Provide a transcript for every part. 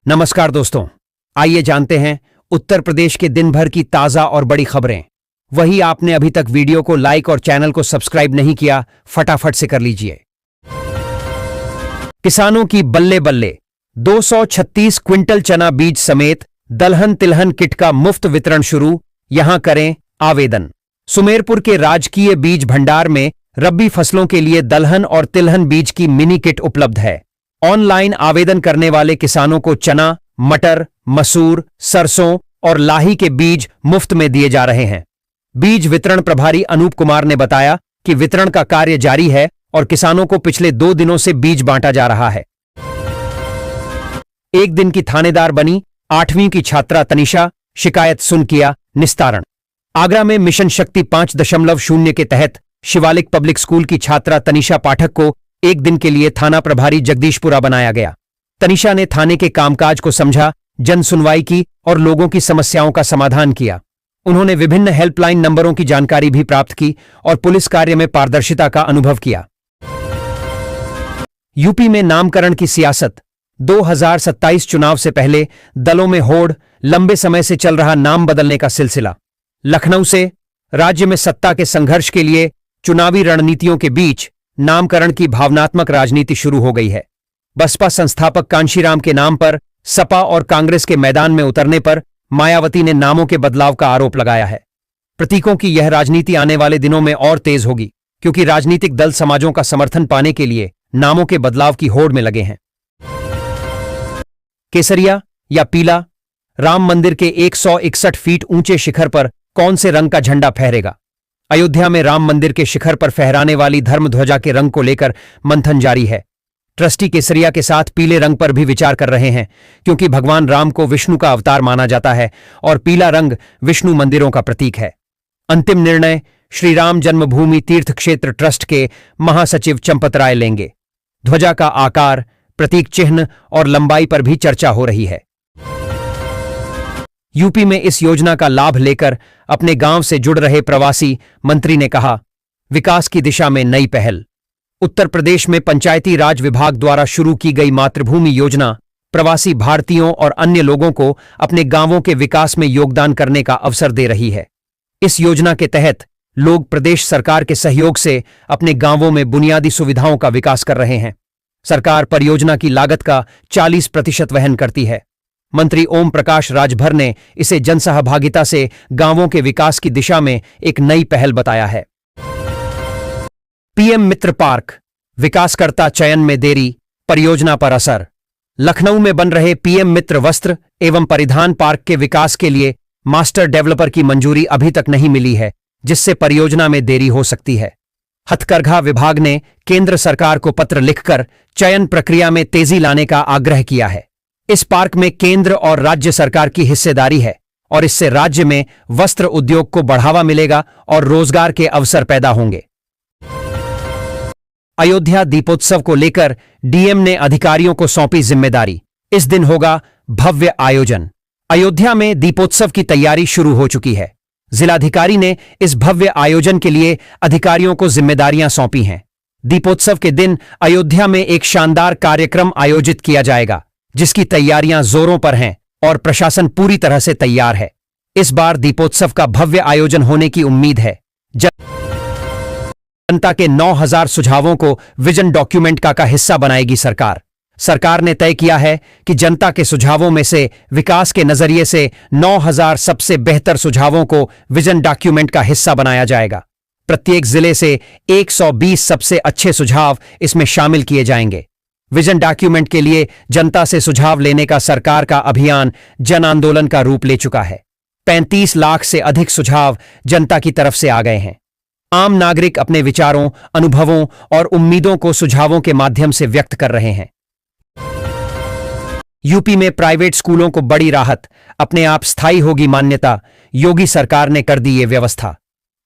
नमस्कार दोस्तों, आइए जानते हैं उत्तर प्रदेश के दिन भर की ताजा और बड़ी खबरें। वही आपने अभी तक वीडियो को लाइक और चैनल को सब्सक्राइब नहीं किया, फटाफट से कर लीजिए। किसानों की बल्ले बल्ले, 236 क्विंटल चना बीज समेत दलहन तिलहन किट का मुफ्त वितरण शुरू, यहां करें आवेदन। सुमेरपुर के राजकीय बीज भंडार में रबी फसलों के लिए दलहन और तिलहन बीज की मिनी किट उपलब्ध है। ऑनलाइन आवेदन करने वाले किसानों को चना, मटर, मसूर, सरसों और लाही के बीज मुफ्त में दिए जा रहे हैं। बीज वितरण प्रभारी अनूप कुमार ने बताया कि वितरण का कार्य जारी है और किसानों को पिछले 2 दिनों से बीज बांटा जा रहा है। एक दिन की थानेदार बनी 8वीं की छात्रा तनिषा, शिकायत सुन किया निस्तारण। आगरा में मिशन शक्ति 5.0 के तहत शिवालिक पब्लिक स्कूल की छात्रा तनिषा पाठक को एक दिन के लिए थाना प्रभारी जगदीशपुरा बनाया गया। तनिषा ने थाने के कामकाज को समझा, जन सुनवाई की और लोगों की समस्याओं का समाधान किया। उन्होंने विभिन्न हेल्पलाइन नंबरों की जानकारी भी प्राप्त की और पुलिस कार्य में पारदर्शिता का अनुभव किया। यूपी में नामकरण की सियासत, 2027 चुनाव से पहले दलों में होड़, लंबे समय से चल रहा नाम बदलने का सिलसिला। लखनऊ से राज्य में सत्ता के संघर्ष के लिए चुनावी रणनीतियों के बीच नामकरण की भावनात्मक राजनीति शुरू हो गई है। बसपा संस्थापक कांशीराम के नाम पर सपा और कांग्रेस के मैदान में उतरने पर मायावती ने नामों के बदलाव का आरोप लगाया है। प्रतीकों की यह राजनीति आने वाले दिनों में और तेज होगी, क्योंकि राजनीतिक दल समाजों का समर्थन पाने के लिए नामों के बदलाव की होड़ में लगे हैं। केसरिया या पीला, राम मंदिर के 161 फीट ऊंचे शिखर पर कौन से रंग का झंडा फहरेगा? अयोध्या में राम मंदिर के शिखर पर फहराने वाली धर्म ध्वजा के रंग को लेकर मंथन जारी है। ट्रस्टी केसरिया के साथ पीले रंग पर भी विचार कर रहे हैं, क्योंकि भगवान राम को विष्णु का अवतार माना जाता है और पीला रंग विष्णु मंदिरों का प्रतीक है। अंतिम निर्णय श्री राम जन्मभूमि तीर्थ क्षेत्र ट्रस्ट के महासचिव चंपत राय लेंगे। ध्वजा का आकार, प्रतीक चिन्ह और लंबाई पर भी चर्चा हो रही है। यूपी में इस योजना का लाभ लेकर अपने गांव से जुड़ रहे प्रवासी मंत्री ने कहा, विकास की दिशा में नई पहल। उत्तर प्रदेश में पंचायती राज विभाग द्वारा शुरू की गई मातृभूमि योजना प्रवासी भारतीयों और अन्य लोगों को अपने गांवों के विकास में योगदान करने का अवसर दे रही है। इस योजना के तहत लोग प्रदेश सरकार के सहयोग से अपने गांवों में बुनियादी सुविधाओं का विकास कर रहे हैं। सरकार परियोजना की लागत का 40% वहन करती है। मंत्री ओम प्रकाश राजभर ने इसे जनसहभागिता से गांवों के विकास की दिशा में एक नई पहल बताया है। पीएम मित्र पार्क, विकासकर्ता चयन में देरी, परियोजना पर असर। लखनऊ में बन रहे पीएम मित्र वस्त्र एवं परिधान पार्क के विकास के लिए मास्टर डेवलपर की मंजूरी अभी तक नहीं मिली है, जिससे परियोजना में देरी हो सकती है। हथकरघा विभाग ने केंद्र सरकार को पत्र लिखकर चयन प्रक्रिया में तेजी लाने का आग्रह किया है। इस पार्क में केंद्र और राज्य सरकार की हिस्सेदारी है और इससे राज्य में वस्त्र उद्योग को बढ़ावा मिलेगा और रोजगार के अवसर पैदा होंगे। अयोध्या दीपोत्सव को लेकर डीएम ने अधिकारियों को सौंपी जिम्मेदारी। इस दिन होगा भव्य आयोजन। अयोध्या में दीपोत्सव की तैयारी शुरू हो चुकी है। जिलाधिकारी ने इस भव्य आयोजन के लिए अधिकारियों को जिम्मेदारियां सौंपी हैं। दीपोत्सव के दिन अयोध्या में एक शानदार कार्यक्रम आयोजित किया जाएगा, जिसकी तैयारियां जोरों पर हैं और प्रशासन पूरी तरह से तैयार है। इस बार दीपोत्सव का भव्य आयोजन होने की उम्मीद है। जनता के 9000 सुझावों को विजन डॉक्यूमेंट का हिस्सा बनाएगी सरकार। सरकार ने तय किया है कि जनता के सुझावों में से विकास के नजरिए से 9000 सबसे बेहतर सुझावों को विजन डॉक्यूमेंट का हिस्सा बनाया जाएगा। प्रत्येक जिले से 120 सबसे अच्छे सुझाव इसमें शामिल किए जाएंगे। विजन डॉक्यूमेंट के लिए जनता से सुझाव लेने का सरकार का अभियान जन आंदोलन का रूप ले चुका है। 35 लाख से अधिक सुझाव जनता की तरफ से आ गए हैं। आम नागरिक अपने विचारों, अनुभवों और उम्मीदों को सुझावों के माध्यम से व्यक्त कर रहे हैं। यूपी में प्राइवेट स्कूलों को बड़ी राहत, अपने आप स्थायी होगी मान्यता, योगी सरकार ने कर दी ये व्यवस्था।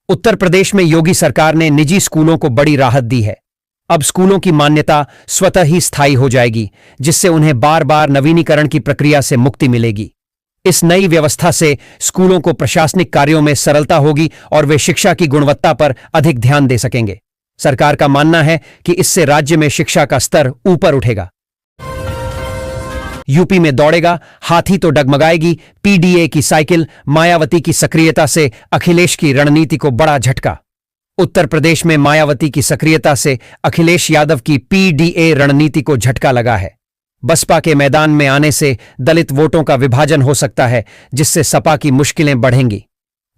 उत्तर प्रदेश में योगी सरकार ने निजी स्कूलों को बड़ी राहत दी है। अब स्कूलों की मान्यता स्वतः ही स्थायी हो जाएगी, जिससे उन्हें बार बार नवीनीकरण की प्रक्रिया से मुक्ति मिलेगी। इस नई व्यवस्था से स्कूलों को प्रशासनिक कार्यों में सरलता होगी और वे शिक्षा की गुणवत्ता पर अधिक ध्यान दे सकेंगे। सरकार का मानना है कि इससे राज्य में शिक्षा का स्तर ऊपर उठेगा। यूपी में दौड़ेगा हाथी तो डगमगाएगी पीडीए की साइकिल, मायावती की सक्रियता से अखिलेश की रणनीति को बड़ा झटका। उत्तर प्रदेश में मायावती की सक्रियता से अखिलेश यादव की पीडीए रणनीति को झटका लगा है। बसपा के मैदान में आने से दलित वोटों का विभाजन हो सकता है, जिससे सपा की मुश्किलें बढ़ेंगी।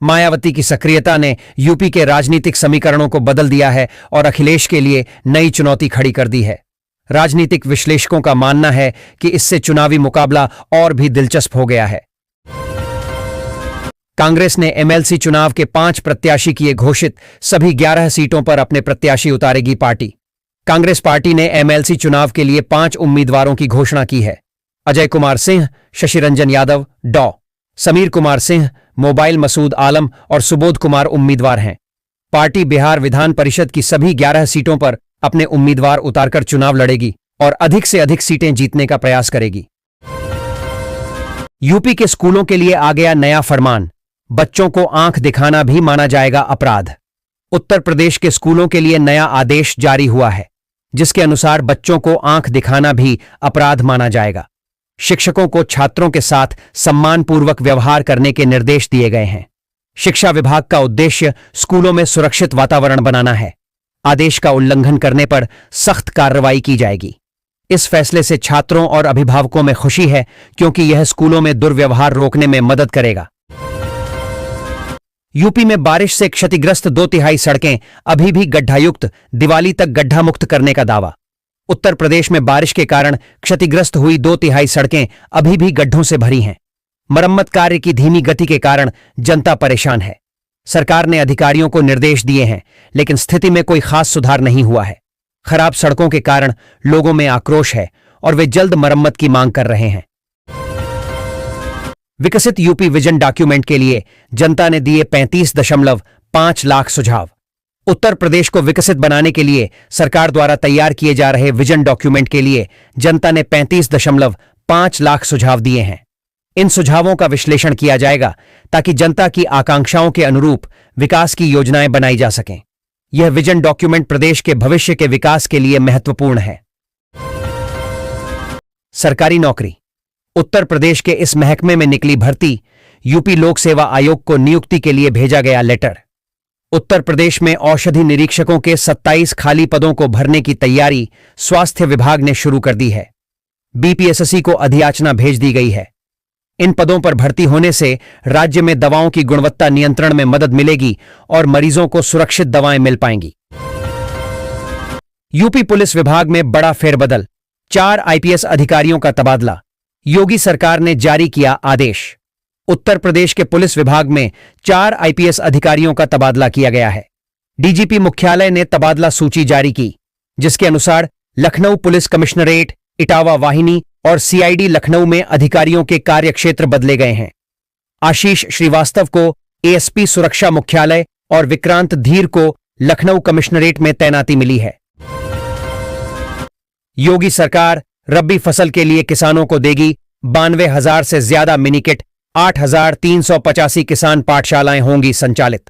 मायावती की सक्रियता ने यूपी के राजनीतिक समीकरणों को बदल दिया है और अखिलेश के लिए नई चुनौती खड़ी कर दी है। राजनीतिक विश्लेषकों का मानना है कि इससे चुनावी मुकाबला और भी दिलचस्प हो गया है। कांग्रेस ने एमएलसी चुनाव के 5 प्रत्याशी किए घोषित, सभी 11 सीटों पर अपने प्रत्याशी उतारेगी पार्टी। कांग्रेस पार्टी ने एमएलसी चुनाव के लिए 5 उम्मीदवारों की घोषणा की है। अजय कुमार सिंह, शशि रंजन यादव, डॉ. समीर कुमार सिंह, मोबाइल मसूद आलम और सुबोध कुमार उम्मीदवार हैं। पार्टी बिहार विधान परिषद की सभी 11 सीटों पर अपने उम्मीदवार उतारकर चुनाव लड़ेगी और अधिक से अधिक सीटें जीतने का प्रयास करेगी। यूपी के स्कूलों के लिए आ गया नया फरमान, बच्चों को आंख दिखाना भी माना जाएगा अपराध। उत्तर प्रदेश के स्कूलों के लिए नया आदेश जारी हुआ है, जिसके अनुसार बच्चों को आंख दिखाना भी अपराध माना जाएगा। शिक्षकों को छात्रों के साथ सम्मानपूर्वक व्यवहार करने के निर्देश दिए गए हैं। शिक्षा विभाग का उद्देश्य स्कूलों में सुरक्षित वातावरण बनाना है। आदेश का उल्लंघन करने पर सख्त कार्रवाई की जाएगी। इस फैसले से छात्रों और अभिभावकों में खुशी है, क्योंकि यह स्कूलों में दुर्व्यवहार रोकने में मदद करेगा। यूपी में बारिश से क्षतिग्रस्त 2/3 सड़कें अभी भी गड्ढायुक्त, दिवाली तक गड्ढा मुक्त करने का दावा। उत्तर प्रदेश में बारिश के कारण क्षतिग्रस्त हुई 2/3 सड़कें अभी भी गड्ढों से भरी हैं। मरम्मत कार्य की धीमी गति के कारण जनता परेशान है। सरकार ने अधिकारियों को निर्देश दिए हैं, लेकिन स्थिति में कोई खास सुधार नहीं हुआ है। खराब सड़कों के कारण लोगों में आक्रोश है और वे जल्द मरम्मत की मांग कर रहे हैं। विकसित यूपी विजन डॉक्यूमेंट के लिए जनता ने दिए 35.5 लाख सुझाव। उत्तर प्रदेश को विकसित बनाने के लिए सरकार द्वारा तैयार किए जा रहे विजन डॉक्यूमेंट के लिए जनता ने 35.5 लाख सुझाव दिए हैं। इन सुझावों का विश्लेषण किया जाएगा ताकि जनता की आकांक्षाओं के अनुरूप विकास की योजनाएं बनाई जा सकें। यह विजन डॉक्यूमेंट प्रदेश के भविष्य के विकास के लिए महत्वपूर्ण है। सरकारी नौकरी। उत्तर प्रदेश के इस महकमे में निकली भर्ती। यूपी लोक सेवा आयोग को नियुक्ति के लिए भेजा गया लेटर। उत्तर प्रदेश में औषधि निरीक्षकों के 27 खाली पदों को भरने की तैयारी स्वास्थ्य विभाग ने शुरू कर दी है। बीपीएससी को अधियाचना भेज दी गई है। इन पदों पर भर्ती होने से राज्य में दवाओं की गुणवत्ता नियंत्रण में मदद मिलेगी और मरीजों को सुरक्षित दवाएं मिल पाएंगी। यूपी पुलिस विभाग में बड़ा फेरबदल, 4 आईपीएस अधिकारियों का तबादला। योगी सरकार ने जारी किया आदेश। उत्तर प्रदेश के पुलिस विभाग में 4 आईपीएस अधिकारियों का तबादला किया गया है। डीजीपी मुख्यालय ने तबादला सूची जारी की, जिसके अनुसार लखनऊ पुलिस कमिश्नरेट, इटावा वाहिनी और सीआईडी लखनऊ में अधिकारियों के कार्यक्षेत्र बदले गए हैं। आशीष श्रीवास्तव को एएसपी सुरक्षा मुख्यालय और विक्रांत धीर को लखनऊ कमिश्नरेट में तैनाती मिली है। योगी सरकार रबी फसल के लिए किसानों को देगी 92,000 से ज्यादा मिनी किट। 8,385 किसान पाठशालाएं होंगी संचालित।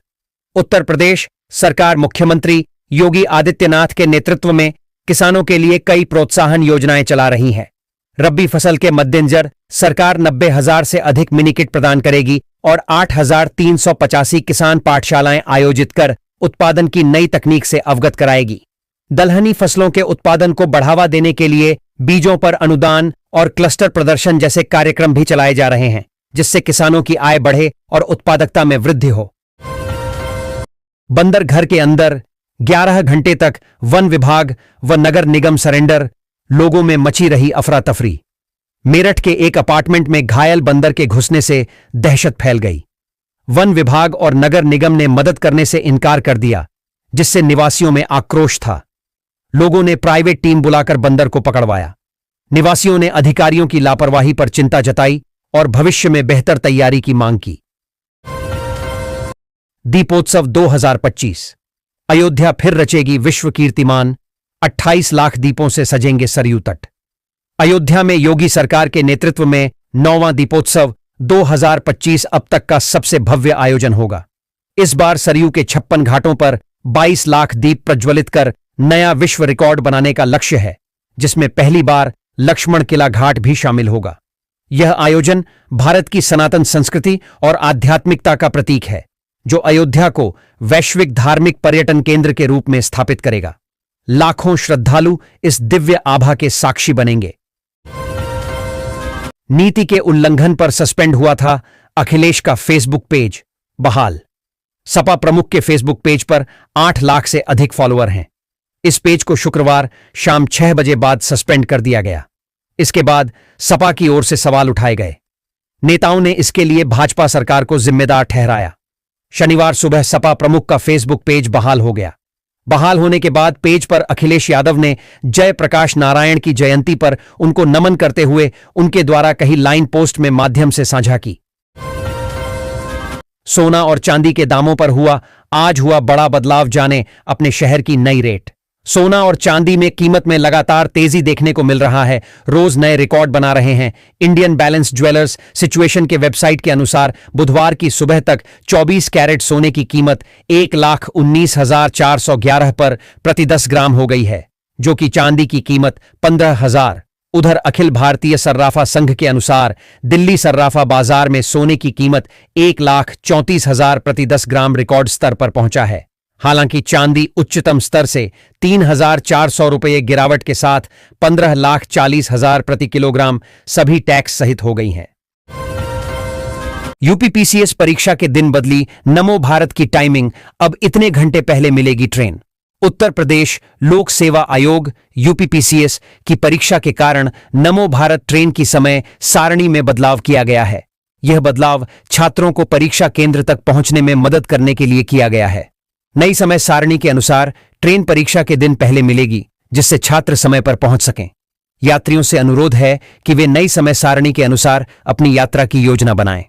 उत्तर प्रदेश सरकार मुख्यमंत्री योगी आदित्यनाथ के नेतृत्व में किसानों के लिए कई प्रोत्साहन योजनाएं चला रही हैं। रबी फसल के मद्देनजर सरकार 90,000 से अधिक मिनी किट प्रदान करेगी और 8,385 किसान पाठशालाएं आयोजित कर उत्पादन की नई तकनीक से अवगत कराएगी। दलहनी फसलों के उत्पादन को बढ़ावा देने के लिए बीजों पर अनुदान और क्लस्टर प्रदर्शन जैसे कार्यक्रम भी चलाए जा रहे हैं, जिससे किसानों की आय बढ़े और उत्पादकता में वृद्धि हो। बंदर घर के अंदर 11 घंटे तक वन विभाग व नगर निगम सरेंडर, लोगों में मची रही अफरा तफरी। मेरठ के एक अपार्टमेंट में घायल बंदर के घुसने से दहशत फैल गई। वन विभाग और नगर निगम ने मदद करने से इनकार कर दिया, जिससे निवासियों में आक्रोश था। लोगों ने प्राइवेट टीम बुलाकर बंदर को पकड़वाया। निवासियों ने अधिकारियों की लापरवाही पर चिंता जताई और भविष्य में बेहतर तैयारी की मांग की। दीपोत्सव 2025। अयोध्या फिर रचेगी विश्व कीर्तिमान। 28 लाख दीपों से सजेंगे सरयू तट। अयोध्या में योगी सरकार के नेतृत्व में 9वां दीपोत्सव 2025 अब तक का सबसे भव्य आयोजन होगा। इस बार सरयू के 56 घाटों पर 22 लाख दीप प्रज्वलित कर नया विश्व रिकॉर्ड बनाने का लक्ष्य है, जिसमें पहली बार लक्ष्मण किला घाट भी शामिल होगा। यह आयोजन भारत की सनातन संस्कृति और आध्यात्मिकता का प्रतीक है, जो अयोध्या को वैश्विक धार्मिक पर्यटन केंद्र के रूप में स्थापित करेगा। लाखों श्रद्धालु इस दिव्य आभा के साक्षी बनेंगे। नीति के उल्लंघन पर सस्पेंड हुआ था अखिलेश का फेसबुक पेज, बहाल। सपा प्रमुख के फेसबुक पेज पर 8 लाख से अधिक फॉलोअर हैं। इस पेज को शुक्रवार शाम 6 बजे बाद सस्पेंड कर दिया गया। इसके बाद सपा की ओर से सवाल उठाए गए। नेताओं ने इसके लिए भाजपा सरकार को जिम्मेदार ठहराया। शनिवार सुबह सपा प्रमुख का फेसबुक पेज बहाल हो गया। बहाल होने के बाद पेज पर अखिलेश यादव ने जयप्रकाश नारायण की जयंती पर उनको नमन करते हुए उनके द्वारा कही लाइन पोस्ट में माध्यम से साझा की। सोना और चांदी के दामों पर आज हुआ बड़ा बदलाव, जाने अपने शहर की नई रेट। सोना और चांदी में कीमत में लगातार तेजी देखने को मिल रहा है, रोज नए रिकॉर्ड बना रहे हैं। इंडियन बैलेंस ज्वेलर्स सिचुएशन के वेबसाइट के अनुसार बुधवार की सुबह तक 24 कैरेट सोने की कीमत 1,19,411 पर प्रति 10 ग्राम हो गई है, जो कि चांदी की कीमत 15,000। उधर अखिल भारतीय सर्राफा संघ के अनुसार दिल्ली सर्राफा बाजार में सोने की कीमत 1,34,000 प्रति 10 ग्राम रिकॉर्ड स्तर पर पहुंचा है। हालांकि चांदी उच्चतम स्तर से 3,400 रुपये गिरावट के साथ 15,40,000 प्रति किलोग्राम सभी टैक्स सहित हो गई हैं। यूपीपीसीएस परीक्षा के दिन बदली नमो भारत की टाइमिंग, अब इतने घंटे पहले मिलेगी ट्रेन। उत्तर प्रदेश लोक सेवा आयोग यूपीपीसीएस की परीक्षा के कारण नमो भारत ट्रेन की समय सारणी में बदलाव किया गया है। यह बदलाव छात्रों को परीक्षा केंद्र तक पहुंचने में मदद करने के लिए किया गया है। नई समय सारणी के अनुसार ट्रेन परीक्षा के दिन पहले मिलेगी, जिससे छात्र समय पर पहुंच सकें। यात्रियों से अनुरोध है कि वे नई समय सारणी के अनुसार अपनी यात्रा की योजना बनाएं।